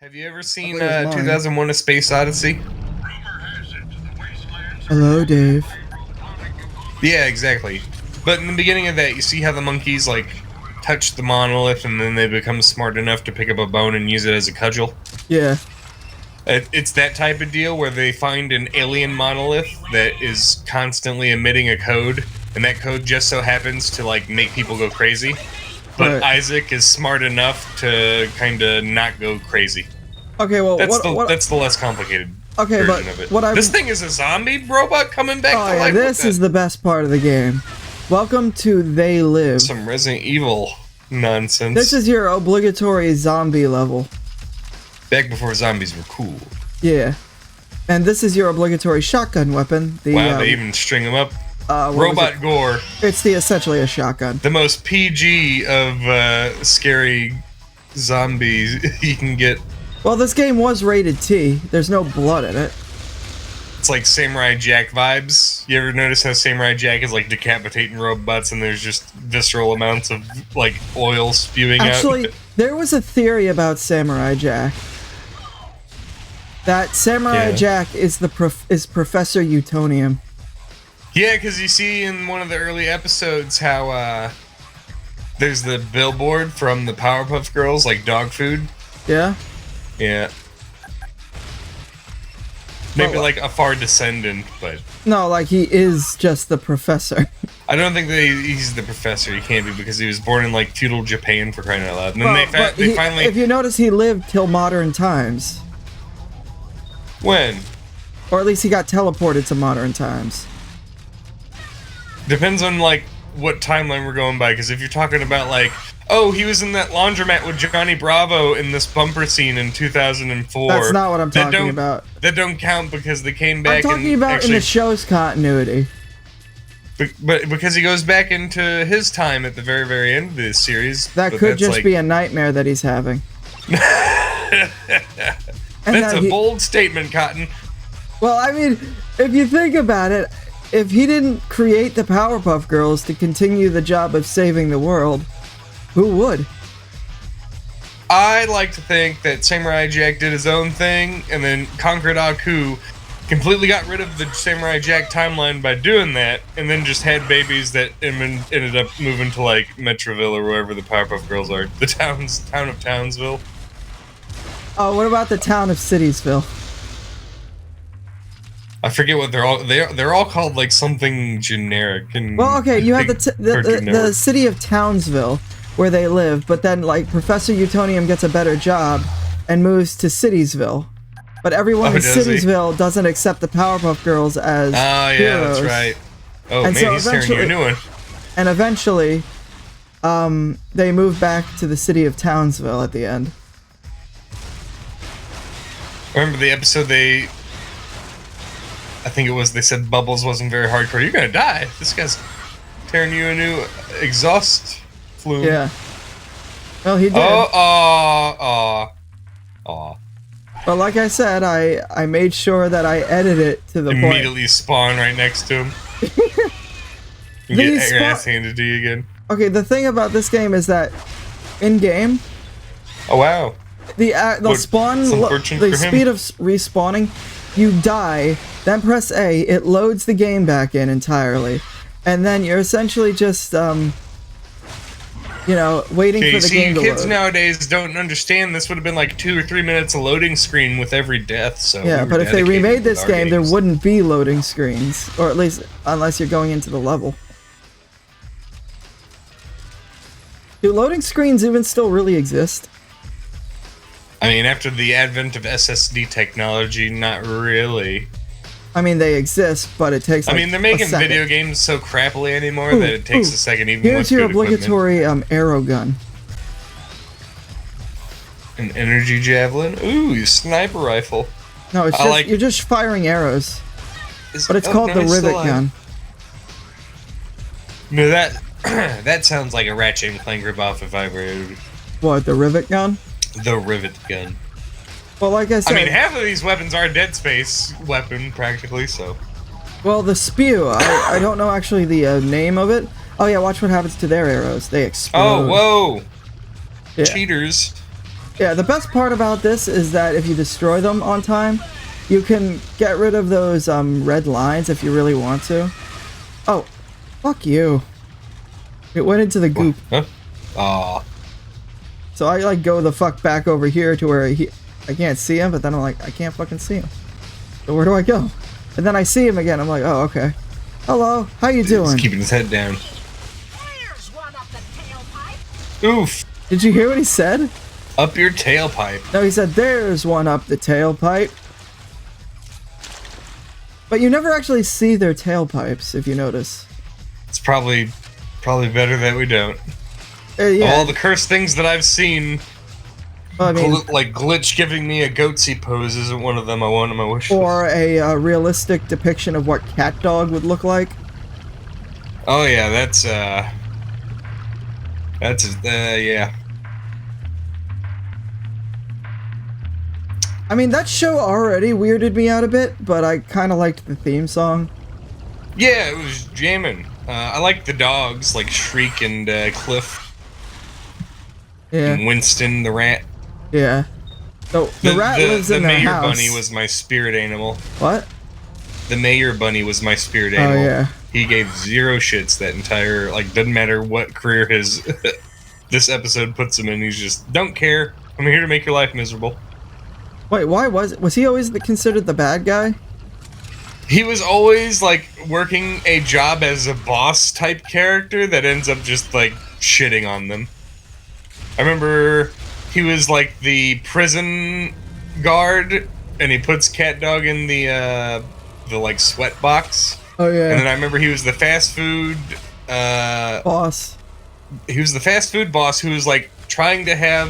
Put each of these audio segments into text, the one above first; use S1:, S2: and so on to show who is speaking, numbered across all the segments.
S1: Have you ever seen
S2: thought it was mine.
S1: 2001: A Space Odyssey?
S2: Hello, Dave.
S1: Yeah, exactly. But in the beginning of that, you see how the monkeys like touch the monolith, and then they become smart enough to pick up a bone and use it as a cudgel.
S2: Yeah.
S1: It's that type of deal where they find an alien monolith that is constantly emitting a code, and that code just so happens to like make people go crazy. But
S2: Right.
S1: Isaac is smart enough to kind of not go crazy.
S2: Okay, well,
S1: That's the less complicated
S2: okay,
S1: version
S2: but
S1: of it.
S2: what I
S1: This thing is a zombie robot coming back
S2: oh
S1: to
S2: yeah,
S1: life.
S2: this is the best part of the game. Welcome to They Live.
S1: Some Resident Evil nonsense.
S2: This is your obligatory zombie level.
S1: Back before zombies were cool.
S2: Yeah, and this is your obligatory shotgun weapon. The
S1: Wow, they even string them up.
S2: what was
S1: Robot gore.
S2: It's essentially a shotgun.
S1: The most PG of scary zombies you can get.
S2: Well, this game was rated T. There's no blood in it.
S1: It's like Samurai Jack vibes. You ever notice how Samurai Jack is like decapitating robots and there's just visceral amounts of like oil spewing out?
S2: Actually, there was a theory about Samurai Jack. That Samurai Jack is Professor Utonium.
S1: Yeah, because you see in one of the early episodes how there's the billboard from the Powerpuff Girls, like dog food.
S2: Yeah?
S1: Yeah. Maybe like a far descendant, but...
S2: No, like he is just the professor.
S1: I don't think that he's the professor. He can't be because he was born in like feudal Japan, for crying out loud. And then they finally...
S2: If you notice, he lived till modern times.
S1: When?
S2: Or at least he got teleported to modern times.
S1: Depends on like what timeline we're going by, because if you're talking about like, oh, he was in that laundromat with Johnny Bravo in this bumper scene in 2004.
S2: That's not what I'm talking about.
S1: That don't count because they came back.
S2: I'm talking about actually, in the show's continuity.
S1: But because he goes back into his time at the very, very end of this series.
S2: That could just be a nightmare that he's having.
S1: That's a bold statement, Cotton.
S2: Well, I mean, if you think about it, if he didn't create the Powerpuff Girls to continue the job of saving the world, who would?
S1: I like to think that Samurai Jack did his own thing, and then Conquered Aku completely got rid of the Samurai Jack timeline by doing that, and then just had babies that ended up moving to like Metroville or wherever the Powerpuff Girls are. The town of Townsville.
S2: Oh, what about the town of Citiesville?
S1: I forget what they're all called like something generic. And
S2: well, okay, you have the city of Townsville where they live, but then like Professor Utonium gets a better job and moves to Citiesville. But everyone in Citiesville doesn't accept the Powerpuff Girls as heroes.
S1: That's right. Oh
S2: and
S1: man, he's tearing you a new one.
S2: And eventually, they move back to the city of Townsville at the end.
S1: Remember the episode I think it was, they said Bubbles wasn't very hardcore. You're gonna die. This guy's tearing you a new exhaust flume.
S2: Yeah. Well, he did. But like I said, I made sure that I edited it to the point.
S1: Immediately spawn right next to him. You get your ass handed to you again.
S2: Okay, the thing about this game is that in game.
S1: Oh wow.
S2: The spawn, the speed of respawning, you die, then press A, it loads the game back in entirely, and then you're essentially just, waiting for the game to load.
S1: Kids nowadays don't understand this would have been like 2 or 3 minutes of loading screen with every death, so...
S2: Yeah, but if they remade this game, there wouldn't be loading screens, or at least, unless you're going into the level. Do loading screens even still really exist?
S1: I mean, after the advent of SSD technology, not really.
S2: I mean, they exist, but it takes like
S1: they're making video games so crappily anymore that it takes a second even
S2: Here's your obligatory arrow gun.
S1: An energy javelin? Ooh, sniper rifle.
S2: No, it's just, you're just firing arrows. But it's called the rivet gun.
S1: No, that sounds like a Ratchet and Clank ripoff if I were...
S2: What, the rivet gun?
S1: The rivet gun.
S2: Well, like I said...
S1: I mean, half of these weapons are a Dead Space weapon, practically, so...
S2: Well, the spew, I don't know actually the name of it. Oh yeah, watch what happens to their arrows. They explode.
S1: Oh, whoa!
S2: Yeah.
S1: Cheaters.
S2: Yeah, the best part about this is that if you destroy them on time, you can get rid of those red lines if you really want to. Oh, fuck you. It went into the goop.
S1: Huh? Aw.
S2: So I like go the fuck back over here to where I can't see him, but then I'm like, I can't fucking see him. So where do I go? And then I see him again. I'm like, oh, okay. Hello, how you doing?
S1: He's keeping his head down.
S3: There's one up the tailpipe.
S1: Oof.
S2: Did you hear what he said?
S1: Up your tailpipe.
S2: No, he said, there's one up the tailpipe. But you never actually see their tailpipes, if you notice.
S1: It's probably better that we don't.
S2: Yeah.
S1: Of all the cursed things that I've seen,
S2: Well, I mean,
S1: like Glitch giving me a goatsy pose isn't one of them I want on my wish
S2: or
S1: list.
S2: a realistic depiction of what cat dog would look like.
S1: Oh yeah, that's yeah.
S2: I mean, that show already weirded me out a bit, but I kind of liked the theme song.
S1: Yeah, it was jamming. I like the dogs, like Shriek and Cliff.
S2: Yeah.
S1: And Winston the rat.
S2: Yeah. So the rat lives in their
S1: mayor
S2: house.
S1: bunny was my spirit animal.
S2: What?
S1: The mayor bunny was my spirit animal.
S2: Oh yeah.
S1: He gave zero shits that entire, like, doesn't matter what career his this episode puts him in. He's just don't care. I'm here to make your life miserable.
S2: Wait, why was he always considered the bad guy?
S1: He was always like working a job as a boss type character that ends up just like shitting on them. I remember he was like the prison guard, and he puts Cat Dog in the like sweat box.
S2: Oh yeah.
S1: And then I remember he was the fast food
S2: boss.
S1: He was the fast food boss who was like trying to have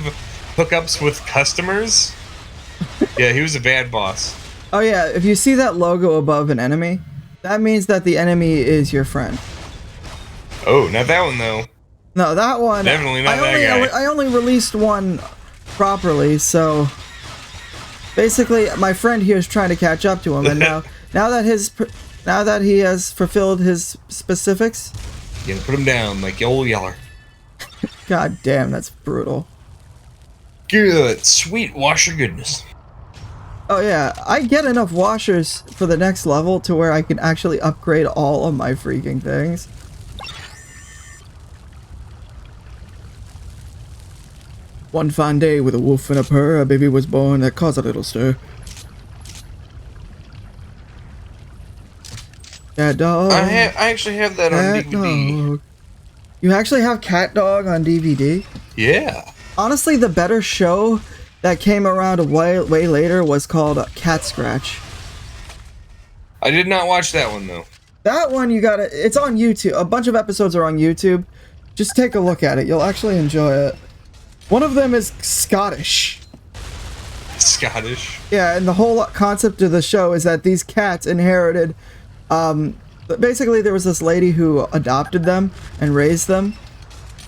S1: hookups with customers. Yeah, he was a bad boss.
S2: Oh yeah, if you see that logo above an enemy, that means that the enemy is your friend.
S1: Oh, not that one though.
S2: No, that one.
S1: Definitely not that guy.
S2: I only released one properly, so basically my friend here is trying to catch up to him, and now that he has fulfilled his specifics,
S1: you gotta put him down like old Yeller.
S2: God damn, that's brutal.
S1: Good, sweet washer goodness.
S2: Oh yeah, I get enough washers for the next level to where I can actually upgrade all of my freaking things. One fine day with a wolf and a purr, a baby was born that caused a little stir. Cat dog.
S1: I actually have that on DVD.
S2: Dog. You actually have Cat Dog on DVD?
S1: Yeah.
S2: Honestly, the better show that came around way later was called Cat Scratch.
S1: I did not watch that one though.
S2: That one it's on YouTube. A bunch of episodes are on YouTube. Just take a look at it. You'll actually enjoy it. One of them is Scottish.
S1: Scottish?
S2: Yeah, and the whole concept of the show is that these cats inherited, basically there was this lady who adopted them and raised them.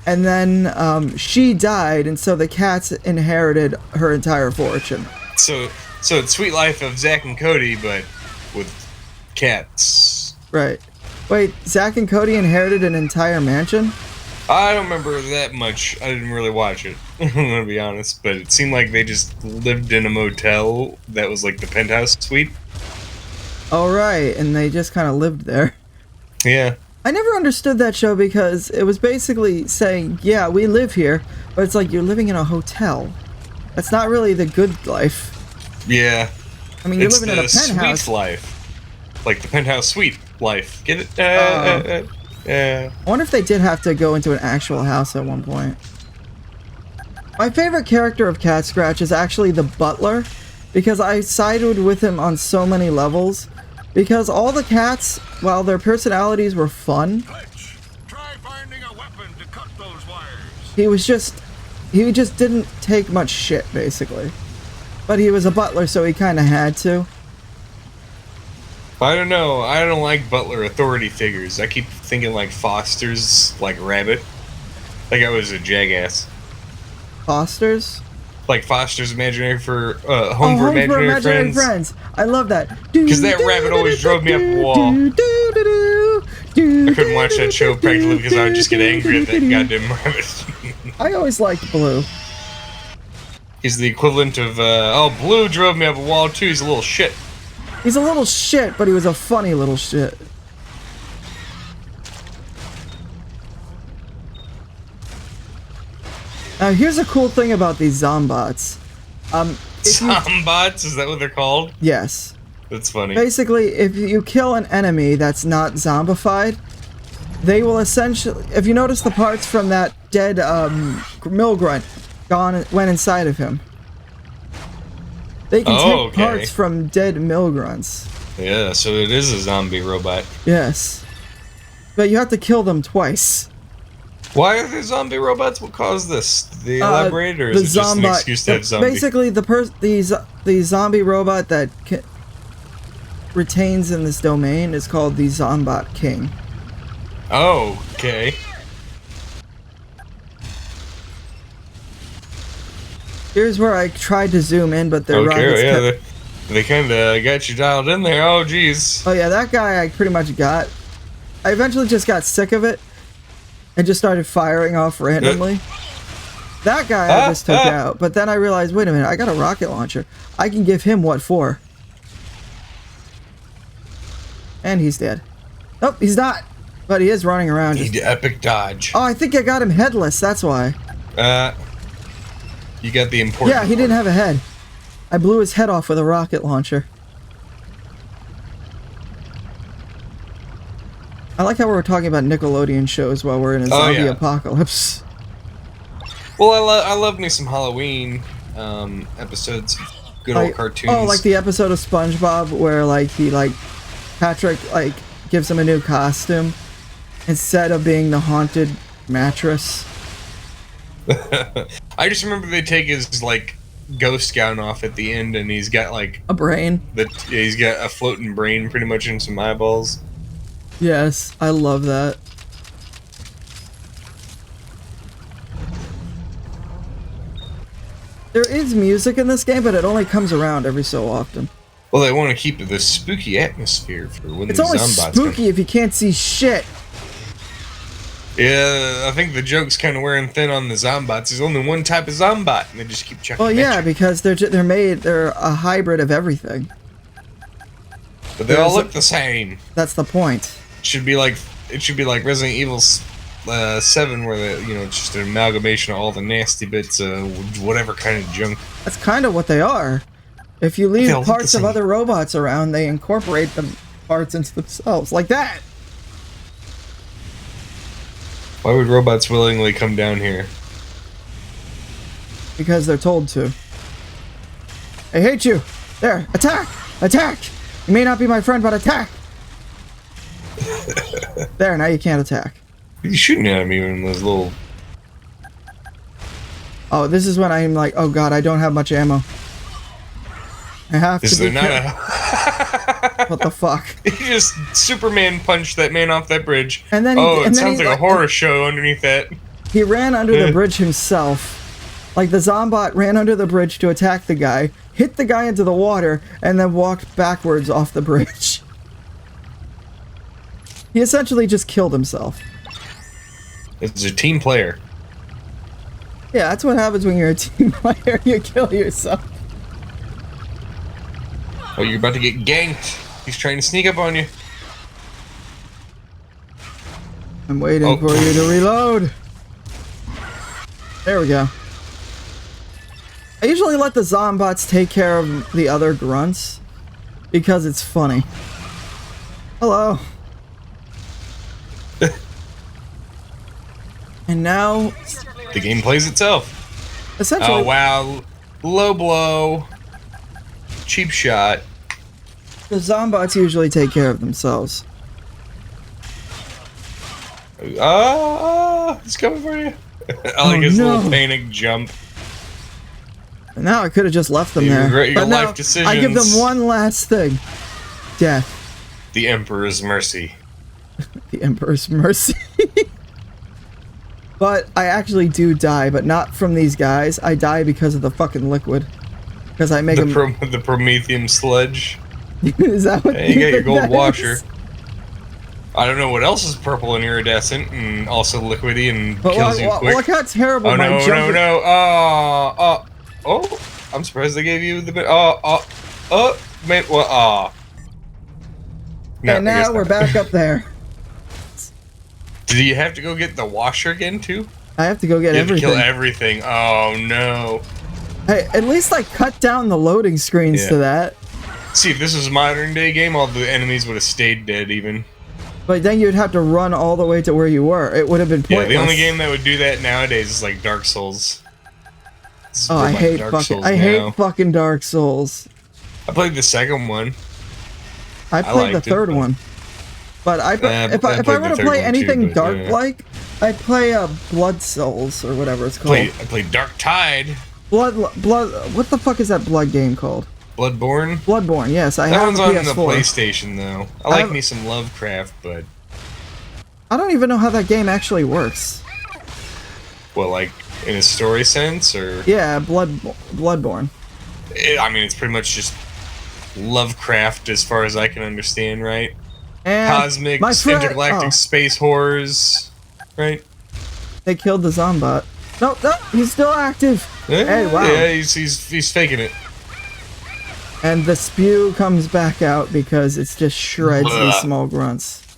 S2: And then she died, and so the cats inherited her entire fortune.
S1: So it's Sweet Life of Zack and Cody, but with cats.
S2: Right. Wait, Zack and Cody inherited an entire mansion?
S1: I don't remember that much. I didn't really watch it, I'm gonna be honest. But it seemed like they just lived in a motel that was like the penthouse suite.
S2: Oh, right, and they just kind of lived there.
S1: Yeah.
S2: I never understood that show because it was basically saying, yeah, we live here, but it's like you're living in a hotel. That's not really the good life.
S1: Yeah.
S2: I mean, you're living in a penthouse.
S1: It's the suite life. Like the penthouse suite life. Get it?
S2: I wonder if they did have to go into an actual house at one point. My favorite character of Cat Scratch is actually the butler, because I sided with him on so many levels. Because all the cats, while their personalities were fun,
S3: Try finding a weapon to cut those wires.
S2: he just didn't take much shit, basically. But he was a butler, so he kind of had to.
S1: I don't know. I don't like butler authority figures. I keep thinking like Foster's, like Rabbit. Like I was a jackass.
S2: Foster's?
S1: Like Foster's Imaginary for Home for Imaginary Friends.
S2: I love that.
S1: Because that rabbit always drove me up the wall. I couldn't watch that show practically because I would just get angry at that goddamn rabbit.
S2: I always liked Blue.
S1: He's the equivalent of, oh, Blue drove me up a wall too. He's a little shit.
S2: He's a little shit, but he was a funny little shit. Now, here's a cool thing about these zombots.
S1: Zombots? Is that what they're called?
S2: Yes.
S1: That's funny.
S2: Basically, if you kill an enemy that's not zombified, they will essentially... If you notice the parts from that dead mill grunt went inside of him. They can take parts from dead mill grunts.
S1: Yeah, so it is a zombie robot.
S2: Yes. But you have to kill them twice.
S1: Why are there zombie robots? What caused this? The elaborate, or is it just an excuse to have zombies?
S2: Basically, the zombie robot that retains in this domain is called the Zombot King.
S1: Oh, okay.
S2: Here's where I tried to zoom in, but the rockets kept...
S1: They kind of got you dialed in there. Oh, jeez.
S2: Oh, yeah, that guy I pretty much got. I eventually just got sick of it and just started firing off randomly. That guy I just took out, but then I realized, wait a minute, I got a rocket launcher. I can give him what for? And he's dead. Nope, he's not. But he is running around.
S1: Need epic dodge.
S2: Oh, I think I got him headless, that's why.
S1: You got the important
S2: Yeah, he didn't have a head. I blew his head off with a rocket launcher. I like how we're talking about Nickelodeon shows while we're in a zombie apocalypse.
S1: Well, I love me some Halloween episodes, good old cartoons.
S2: Oh, like the episode of SpongeBob where Patrick gives him a new costume instead of being the haunted mattress.
S1: I just remember they take his ghost gown off at the end, and he's got
S2: a brain.
S1: He's got a floating brain pretty much and some eyeballs.
S2: Yes, I love that. There is music in this game, but it only comes around every so often.
S1: Well, they want to keep the spooky atmosphere for when
S2: it's only spooky if you can't see shit.
S1: Yeah, I think the joke's kind of wearing thin on the zombots. There's only one type of zombot, and they just keep chucking.
S2: Well, yeah, because they're a hybrid of everything.
S1: But they all look the same.
S2: That's the point.
S1: It should be like Resident Evil 7, where it's just an amalgamation of all the nasty bits of whatever kind of junk.
S2: That's kind of what they are. If you leave parts of other robots around, they incorporate the parts into themselves, like that.
S1: Why would robots willingly come down here?
S2: Because they're told to. I hate you. There, attack! Attack! You may not be my friend, but attack! There, now you can't attack.
S1: He's shooting at me in those little...
S2: Oh, this is when I'm like, oh god, I don't have much ammo. I have to be What the fuck?
S1: He just Superman punched that man off that bridge.
S2: And then
S1: it sounds like a horror show underneath that.
S2: He ran under the bridge himself. Like the Zombot ran under the bridge to attack the guy, hit the guy into the water, and then walked backwards off the bridge. He essentially just killed himself.
S1: It's a team player.
S2: Yeah, that's what happens when you're a team player. You kill yourself.
S1: Oh, you're about to get ganked. He's trying to sneak up on you.
S2: I'm waiting for you to reload. There we go. I usually let the zombots take care of the other grunts because it's funny. Hello. And now
S1: the game plays itself.
S2: Essentially.
S1: Oh wow, low blow, cheap shot.
S2: The zombots usually take care of themselves.
S1: He's coming for you. I like his little panic jump.
S2: And now I could have just left them there.
S1: Regret your
S2: but
S1: life
S2: now
S1: decisions.
S2: I give them one last thing. Death.
S1: The Emperor's mercy.
S2: The Emperor's mercy. But I actually do die, but not from these guys. I die because of the fucking liquid. Because I make them...
S1: The Prometheum sludge.
S2: Is that what
S1: you got your gold washer. I don't know what else is purple and iridescent and also liquidy and kills you quick.
S2: Look how terrible
S1: my
S2: jump is.
S1: Oh, I'm surprised they gave you the bit. Man, well,
S2: No, and now we're back up there.
S1: Do you have to go get the washer again, too?
S2: I have to go get everything.
S1: You have to kill everything. Oh, no.
S2: Hey, at least I cut down the loading screens to that.
S1: See, if this was a modern day game, all the enemies would have stayed dead, even.
S2: But then you'd have to run all the way to where you were. It would have been pointless.
S1: Yeah, the only game that would do that nowadays is like Dark Souls.
S2: Oh, I hate fucking Dark Souls.
S1: I played the second one.
S2: I played the third one. But if I want to play anything dark-like, I'd play Blood Souls or whatever it's called.
S1: I played Dark Tide.
S2: Blood. What the fuck is that Blood game called?
S1: Bloodborne?
S2: Bloodborne, yes. I have
S1: That one's on the
S2: PS4.
S1: PlayStation, though. I like me some Lovecraft, but...
S2: I don't even know how that game actually works.
S1: Well, like, in a story sense, or...
S2: Yeah, Bloodborne.
S1: I mean, it's pretty much just Lovecraft as far as I can understand, right?
S2: And
S1: Cosmic, intergalactic space horrors, right?
S2: They killed the Zombot. No, he's still active.
S1: Yeah,
S2: hey, wow.
S1: Yeah, he's faking it.
S2: And the spew comes back out because it just shreds these small grunts.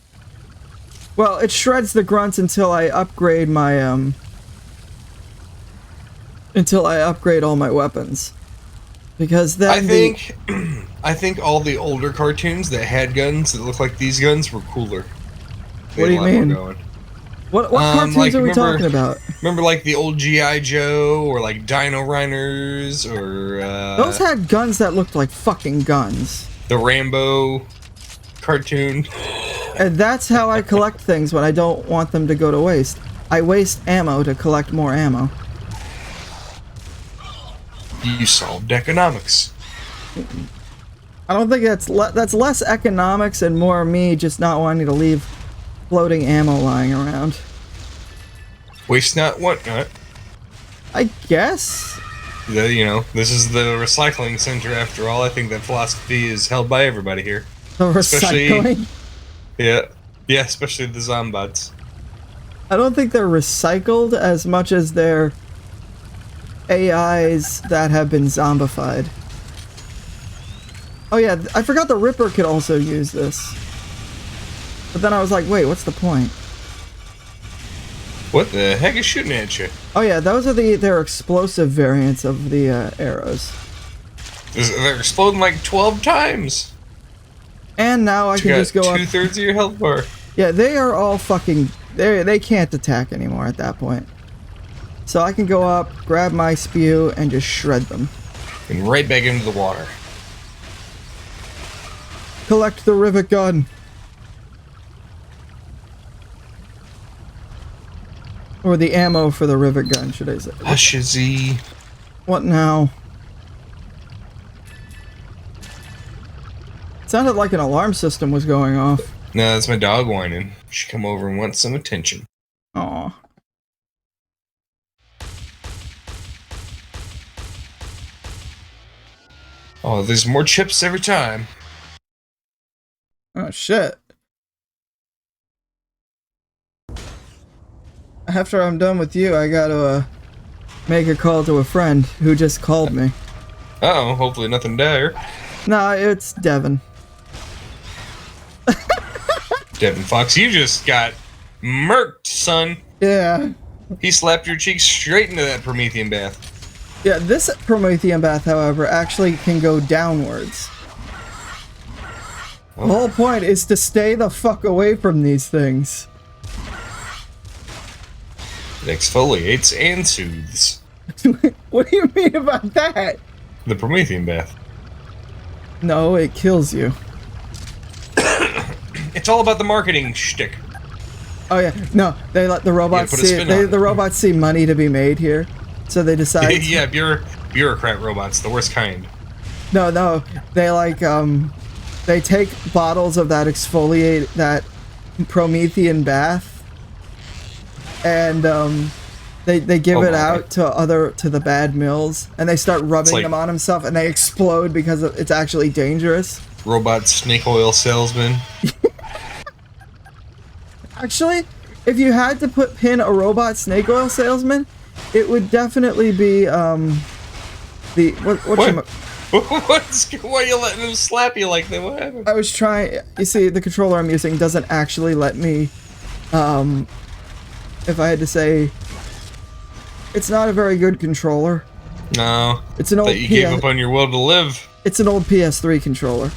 S2: Well, it shreds the grunts until I upgrade my until I upgrade all my weapons. Because then
S1: I think all the older cartoons that had guns that looked like these guns were cooler.
S2: What do you mean? What cartoons are we talking about?
S1: Remember, like, the old G.I. Joe, or, like, Dino Rhiners, or,
S2: those had guns that looked like fucking guns.
S1: The Rambo cartoon.
S2: And that's how I collect things when I don't want them to go to waste. I waste ammo to collect more ammo.
S1: You solved economics.
S2: I don't think that's less economics and more me just not wanting to leave floating ammo lying around.
S1: Waste not, want not.
S2: I guess.
S1: You know, this is the recycling center after all. I think that philosophy is held by everybody here.
S2: The recycling?
S1: Yeah, especially the Zombots.
S2: I don't think they're recycled as much as they're AIs that have been zombified. Oh yeah, I forgot the Ripper could also use this. But then I was like, wait, what's the point?
S1: What the heck is shooting at you?
S2: Oh yeah, those are their explosive variants of the arrows.
S1: They're exploding like 12 times.
S2: And now I can just go up.
S1: 2/3 of your health bar.
S2: Yeah, they are all fucking... They can't attack anymore at that point. So I can go up, grab my spew, and just shred them.
S1: And right back into the water.
S2: Collect the rivet gun. Or the ammo for the rivet gun, should I say.
S1: Hushzy.
S2: What now? It sounded like an alarm system was going off.
S1: No, that's my dog whining. She come over and wants some attention.
S2: Aw.
S1: Oh, there's more chips every time.
S2: Oh, shit. After I'm done with you, I gotta, make a call to a friend who just called me.
S1: Uh-oh, hopefully nothing dire.
S2: Nah, it's Devin.
S1: Devin Fox, you just got murked, son.
S2: Yeah.
S1: He slapped your cheeks straight into that Promethean bath.
S2: Yeah, this Promethean bath, however, actually can go downwards. The whole point is to stay the fuck away from these things.
S1: It exfoliates and soothes.
S2: What do you mean about that?
S1: The Promethean bath.
S2: No, it kills you.
S1: It's all about the marketing shtick.
S2: Oh yeah, no, they let the robots see. The robots see money to be made here, so they decide.
S1: Yeah, bureaucrat robots, the worst kind.
S2: No, they like they take bottles of that that Promethean bath, and they give it out to the bad mills, and they start rubbing them on himself, and they explode because it's actually dangerous.
S1: Robot snake oil salesman.
S2: Actually, if you had to pin a robot snake oil salesman, it would definitely be What?
S1: Why are you letting him slap you like that? What happened?
S2: I was trying. You see, the controller I'm using doesn't actually let me. If I had to say, it's not a very good controller.
S1: No.
S2: It's an old.
S1: That you gave up on your will to live.
S2: It's an old PS3 controller.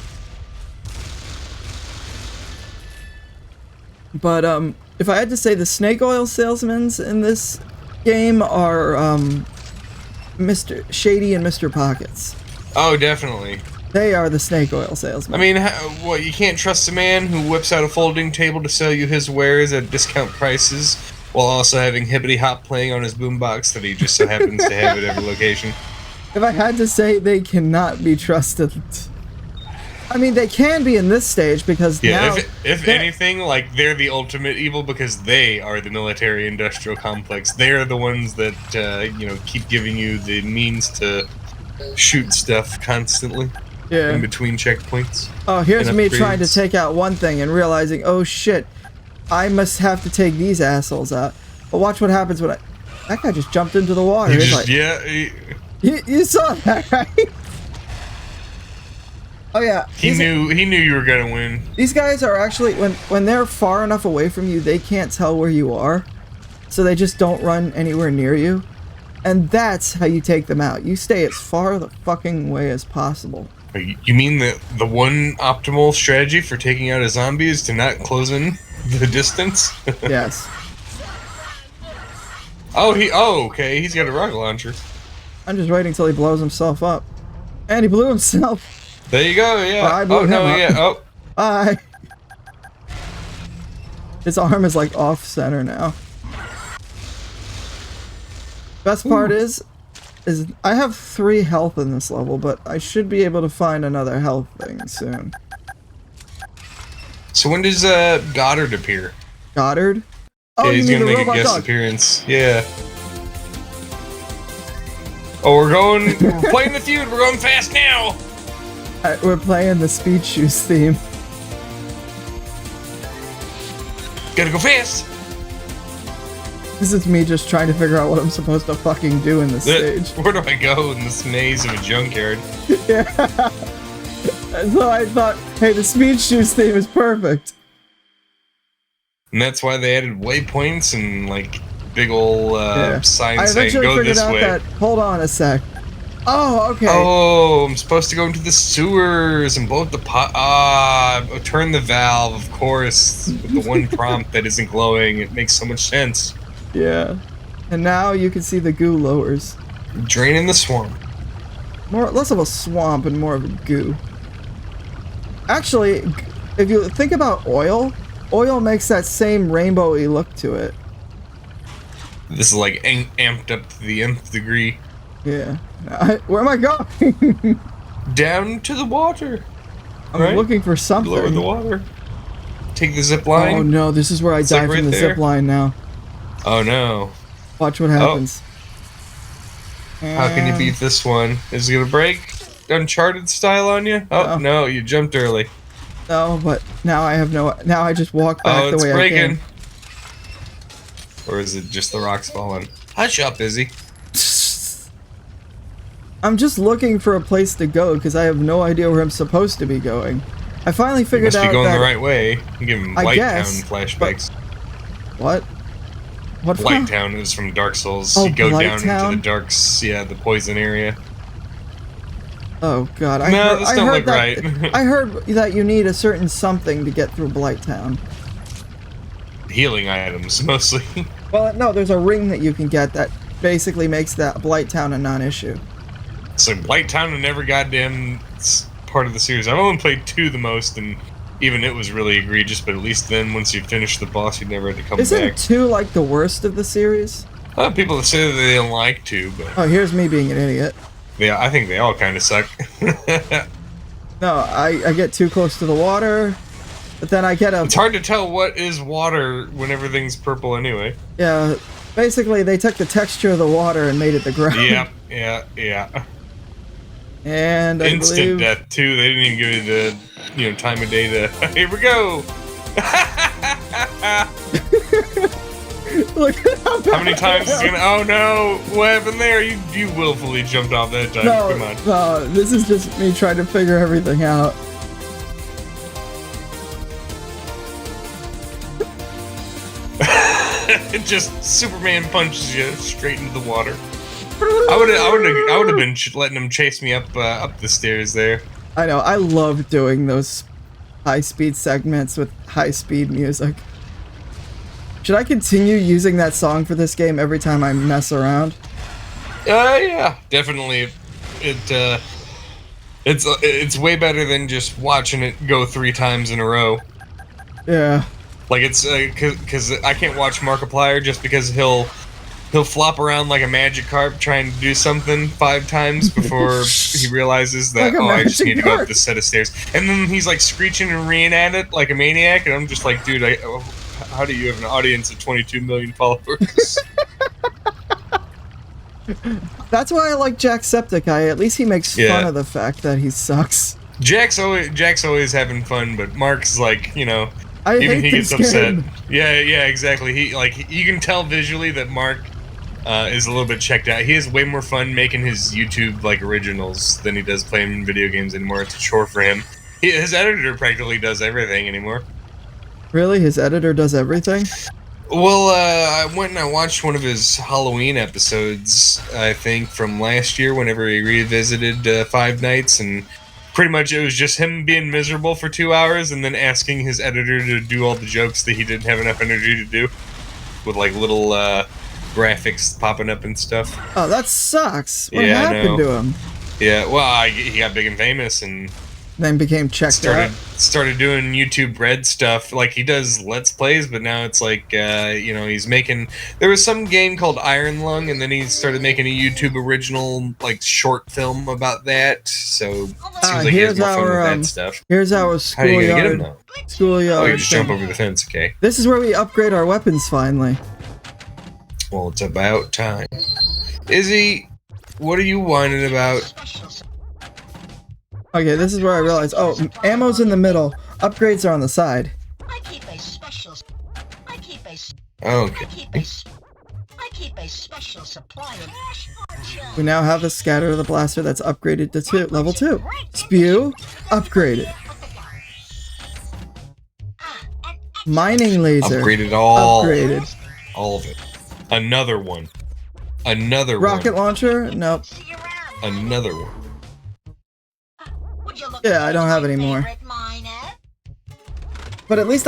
S2: But if I had to say, the snake oil salesmen in this game are Mr. Shady and Mr. Pockets.
S1: Oh, definitely.
S2: They are the snake oil salesmen.
S1: I mean, what, you can't trust a man who whips out a folding table to sell you his wares at discount prices while also having hippity hop playing on his boombox that he just so happens to have at every location.
S2: If I had to say, they cannot be trusted. I mean, they can be in this stage because now...
S1: if anything, like, they're the ultimate evil because they are the military-industrial complex. They're the ones that, you know, keep giving you the means to shoot stuff constantly in between checkpoints.
S2: Oh, here's me trying to take out one thing and realizing, oh shit, I must have to take these assholes out. But watch what happens when that guy just jumped into the water. You saw that, right? Oh yeah.
S1: He knew you were gonna win.
S2: These guys are actually, when they're far enough away from you, they can't tell where you are, so they just don't run anywhere near you. And that's how you take them out. You stay as far the fucking way as possible.
S1: You mean the one optimal strategy for taking out a zombie is to not close in the distance?
S2: Yes.
S1: Okay, he's got a rocket launcher.
S2: I'm just waiting till he blows himself up. And he blew himself.
S1: There you go, yeah.
S2: I blew him up.
S1: Yeah,
S2: Bye. His arm is like off center now. Best part is I have 3 health in this level, but I should be able to find another health thing soon.
S1: So when does Goddard appear?
S2: Goddard? Oh,
S1: yeah, he's
S2: you mean
S1: gonna
S2: the
S1: make a
S2: robot
S1: guest
S2: dog.
S1: appearance. Yeah. Oh, we're playing the feud. We're going fast now.
S2: We're playing the Speed Shoes theme.
S1: Gotta go fast.
S2: This is me just trying to figure out what I'm supposed to fucking do in this stage.
S1: Where do I go in this maze of a junkyard?
S2: Yeah. And so I thought, hey, the Speed Shoes theme is perfect.
S1: And that's why they added waypoints and like big ol' signs saying go this way.
S2: Hold on a sec. Oh, okay.
S1: Oh, I'm supposed to go into the sewers and blow up the pot. Turn the valve, of course, with the one prompt that isn't glowing. It makes so much sense.
S2: Yeah. And now you can see the goo lowers.
S1: Draining the swamp.
S2: Less of a swamp and more of a goo. Actually, if you think about oil makes that same rainbowy look to it.
S1: This is like amped up to the nth degree.
S2: Yeah. Where am I going?
S1: Down to the water.
S2: I'm looking for something.
S1: Lower the water. Take the zip line.
S2: Oh no, this is where I die from the zip line now.
S1: Oh no.
S2: Watch what happens.
S1: How can you beat this one? Is it gonna break Uncharted style on you? Oh no, you jumped early.
S2: No, but now I have no. Now I just walk back the way I came.
S1: Or is it just the rocks falling? Hush up, Izzy.
S2: I'm just looking for a place to go because I have no idea where I'm supposed to be going. I finally figured out that...
S1: You must be going the right way. You give him White Town flashbacks.
S2: What? What?
S1: White Town is from Dark Souls.
S2: Oh,
S1: you go
S2: Blight
S1: down
S2: Town?
S1: into the darks, the poison area.
S2: Oh god,
S1: this don't look right.
S2: I heard that you need a certain something to get through Blight Town.
S1: Healing items, mostly.
S2: Well, no, there's a ring that you can get that basically makes that Blight Town a non-issue.
S1: So Blight Town and never goddamn part of the series. I've only played 2 the most, and even it was really egregious, but at least then, once you finish the boss, you never had to come back.
S2: Isn't 2 like the worst of the series?
S1: People that say that they don't like 2, but...
S2: Oh, here's me being an idiot.
S1: Yeah, I think they all kind of suck.
S2: No, I get too close to the water, but then I get a...
S1: It's hard to tell what is water when everything's purple anyway.
S2: Yeah, basically they took the texture of the water and made it the ground.
S1: Yeah.
S2: And I
S1: instant death too. They didn't even give you the time of day to. Here we go.
S2: Look at
S1: how many times is gonna? Oh no! What happened there? You willfully jumped off that time.
S2: No,
S1: Come on.
S2: no, this is just me trying to figure everything out.
S1: It just Superman punches you straight into the water. I would have been letting him chase me up the stairs there.
S2: I know. I love doing those high-speed segments with high-speed music. Should I continue using that song for this game every time I mess around?
S1: Yeah, definitely. It's way better than just watching it go 3 times in a row.
S2: Yeah.
S1: Like it's because I can't watch Markiplier just because he'll flop around like a magic carp trying to do something 5 times before he realizes that
S2: like
S1: I just need to go
S2: carp.
S1: up this set of stairs, and then he's like screeching and reeing at it like a maniac, and I'm just like, dude, how do you have an audience of 22 million followers?
S2: That's why I like Jacksepticeye. At least he makes fun of the fact that he sucks.
S1: Jack's always having fun, but Mark's like, you know,
S2: I
S1: even
S2: hate
S1: he gets
S2: this
S1: upset.
S2: game.
S1: Yeah, exactly. You can tell visually that Mark is a little bit checked out. He has way more fun making his YouTube like originals than he does playing video games anymore. It's a chore for him. His editor practically does everything anymore.
S2: Really? His editor does everything?
S1: Well, I went and I watched one of his Halloween episodes, I think, from last year whenever he revisited Five Nights, and pretty much it was just him being miserable for 2 hours and then asking his editor to do all the jokes that he didn't have enough energy to do, with like little graphics popping up and stuff.
S2: Oh, that sucks. What happened to him?
S1: Yeah, well, he got big and famous and
S2: then became checked out.
S1: Started doing YouTube Red stuff. Like, he does Let's Plays, but now it's like, you know, he's making... There was some game called Iron Lung, and then he started making a YouTube original, like, short film about that. So, it seems like he has more fun with that stuff.
S2: Here's our
S1: How are you gonna get him, though?
S2: Schoolyard.
S1: Oh, you just jump over the fence, okay.
S2: This is where we upgrade our weapons, finally.
S1: Well, it's about time. Izzy, what are you whining about?
S2: Okay, this is where I realize, oh, ammo's in the middle, upgrades are on the side.
S4: I keep a special supply of...
S2: We now have a scatter of the blaster that's upgraded to level 2. Spew, upgraded. Mining laser,
S1: Upgraded all.
S2: upgraded.
S1: All of it. Another one. Another
S2: Rocket
S1: one.
S2: launcher, nope.
S1: Another one.
S2: Yeah, I don't have any more. But at least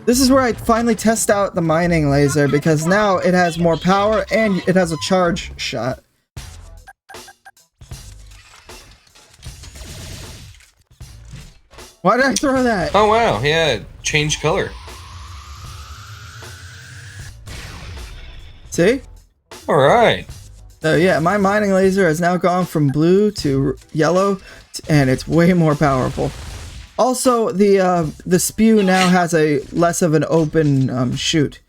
S2: this is where I finally test out the mining laser, because now it has more power and it has a charge shot. Why did I throw that?
S1: Oh wow, yeah, change color.
S2: See?
S1: Alright.
S2: So yeah, my mining laser has now gone from blue to yellow, and it's way more powerful. Also, the spew now has a less of an open chute.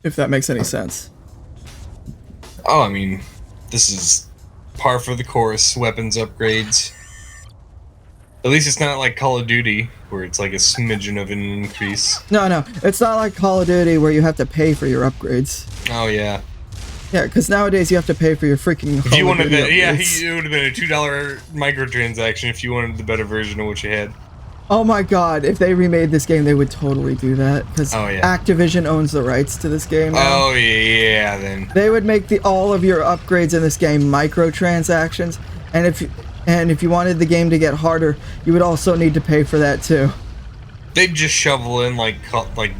S2: If that makes any sense.
S1: Oh, I mean, this is par for the course, weapons upgrades. At least it's not like Call of Duty, where it's like a smidgen of an increase.
S2: No, it's not like Call of Duty where you have to pay for your upgrades.
S1: Oh, yeah.
S2: Yeah, because nowadays you have to pay for your freaking
S1: If you wanted that, yeah,
S2: upgrades.
S1: it would have been a $2 microtransaction if you wanted the better version of what you had.
S2: Oh my god, if they remade this game, they would totally do that, because Activision owns the rights to this game now.
S1: Oh, yeah, then.
S2: They would make all of your upgrades in this game microtransactions, and if you wanted the game to get harder, you would also need to pay for that too.
S1: They'd just shovel in like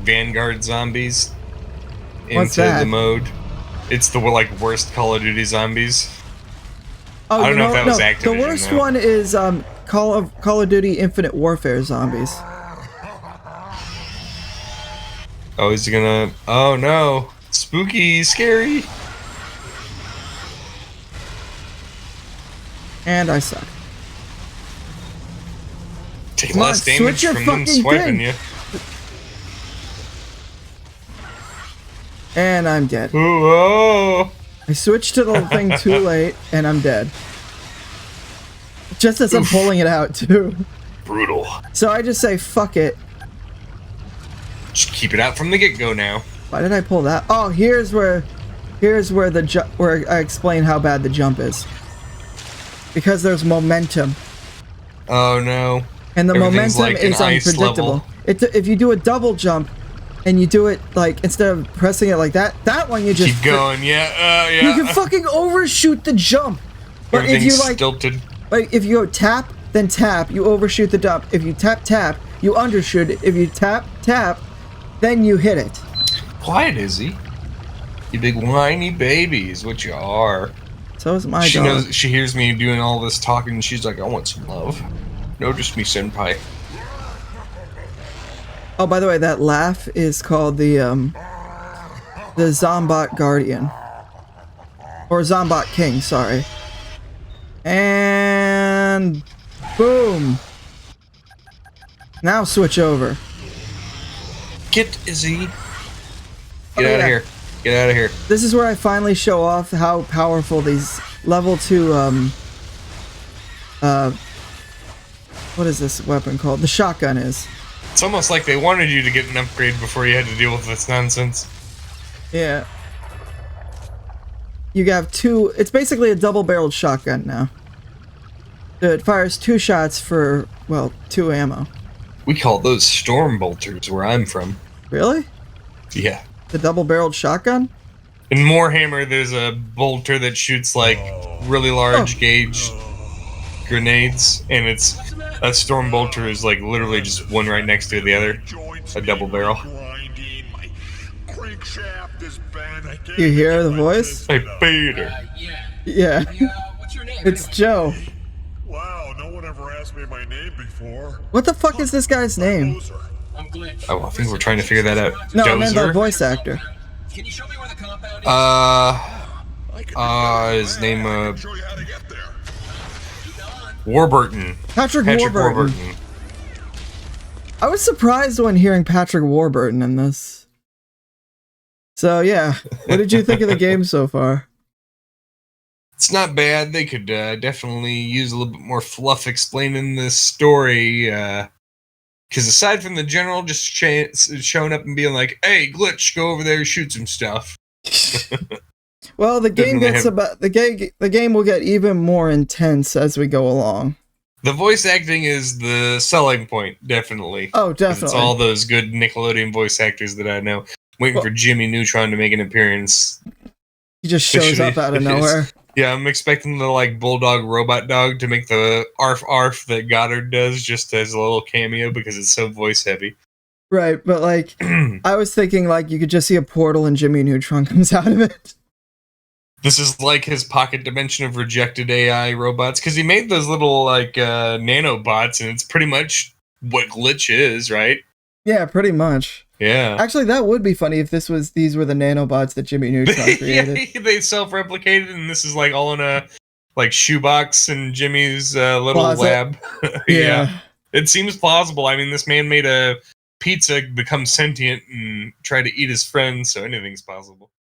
S1: Vanguard zombies into
S2: that?
S1: the mode. It's the like worst Call of Duty zombies.
S2: Oh,
S1: I don't know if that was Activision.
S2: The worst one is Call of Duty Infinite Warfare zombies.
S1: Oh, is he gonna? Oh no! Spooky, scary.
S2: And I suck.
S1: Take
S2: Come on,
S1: less damage
S2: switch your
S1: from them
S2: fucking
S1: swiping
S2: thing.
S1: you.
S2: And I'm dead.
S1: Whoa!
S2: I switched to the thing too late, and I'm dead. Just as I'm pulling it out, too.
S1: Brutal.
S2: So I just say, fuck it.
S1: Just keep it out from the get-go now.
S2: Why did I pull that? Oh, here's where where I explain how bad the jump is. Because there's momentum.
S1: Oh no.
S2: And the momentum
S1: like
S2: is unpredictable. If you do a double jump and you do it like instead of pressing it like that one you just
S1: keep going. Yeah.
S2: You can fucking overshoot the jump. But if you like
S1: stilted.
S2: Like if you go tap, then tap, you overshoot the jump. If you tap, you undershoot it. If you tap, then you hit it.
S1: Quiet, Izzy. You big whiny baby is what you are.
S2: So is my
S1: she
S2: dog.
S1: knows. She hears me doing all this talking, and she's like, "I want some love. Notice me, senpai."
S2: Oh, by the way, that laugh is called the Zombot Guardian. Or Zombot King, sorry. And boom. Now switch over.
S1: Get Izzy. Get out of here. Get out of here.
S2: This is where I finally show off how powerful these level 2 what is this weapon called? The shotgun is.
S1: It's almost like they wanted you to get an upgrade before you had to deal with this nonsense.
S2: Yeah. You have two. It's basically a double-barreled shotgun now. It fires 2 shots for, well, 2 ammo.
S1: We call those storm bolters where I'm from.
S2: Really?
S1: Yeah.
S2: The double-barreled shotgun?
S1: In Moorhammer, there's a bolter that shoots like really large gauge grenades, and it's a storm bolter is like literally just one right next to the other, a double barrel.
S2: You hear the voice?
S1: Hey, Peter.
S2: Yeah.
S5: What's your name?
S2: It's Joe.
S3: Wow, no one ever asked me my name before.
S2: What the fuck is this guy's name?
S5: I'm Glitch.
S1: Oh, I think we're trying to figure that out.
S2: No, I meant the
S1: Dozer?
S2: voice actor.
S5: Can you show me where the compound is?
S1: His name,
S3: Show you how to get there.
S1: Warburton.
S2: Patrick Warburton. I was surprised when hearing Patrick Warburton in this. So yeah, what did you think of the game so far?
S1: It's not bad. They could definitely use a little bit more fluff explaining this story. Because aside from the general just showing up and being like, "Hey, Glitch, go over there and shoot some stuff."
S2: Well, the game gets the game will get even more intense as we go along.
S1: The voice acting is the selling point, definitely.
S2: Oh, definitely.
S1: It's all those good Nickelodeon voice actors that I know. Waiting for Jimmy Neutron to make an appearance.
S2: He just shows up out of nowhere.
S1: Yeah, I'm expecting the like bulldog robot dog to make the arf arf that Goddard does just as a little cameo because it's so voice heavy.
S2: Right, but like I was thinking like you could just see a portal and Jimmy Neutron comes out of it.
S1: This is like his pocket dimension of rejected AI robots because he made those little like nanobots, and it's pretty much what Glitch is, right?
S2: Yeah, pretty much.
S1: Yeah.
S2: Actually, that would be funny if these were the nanobots that Jimmy Neutron created.
S1: Yeah, they self-replicated, and this is like all in a like shoebox in Jimmy's little
S2: Closet.
S1: lab.
S2: Yeah.
S1: It seems plausible. I mean, this man made a pizza become sentient and try to eat his friends, so anything's possible.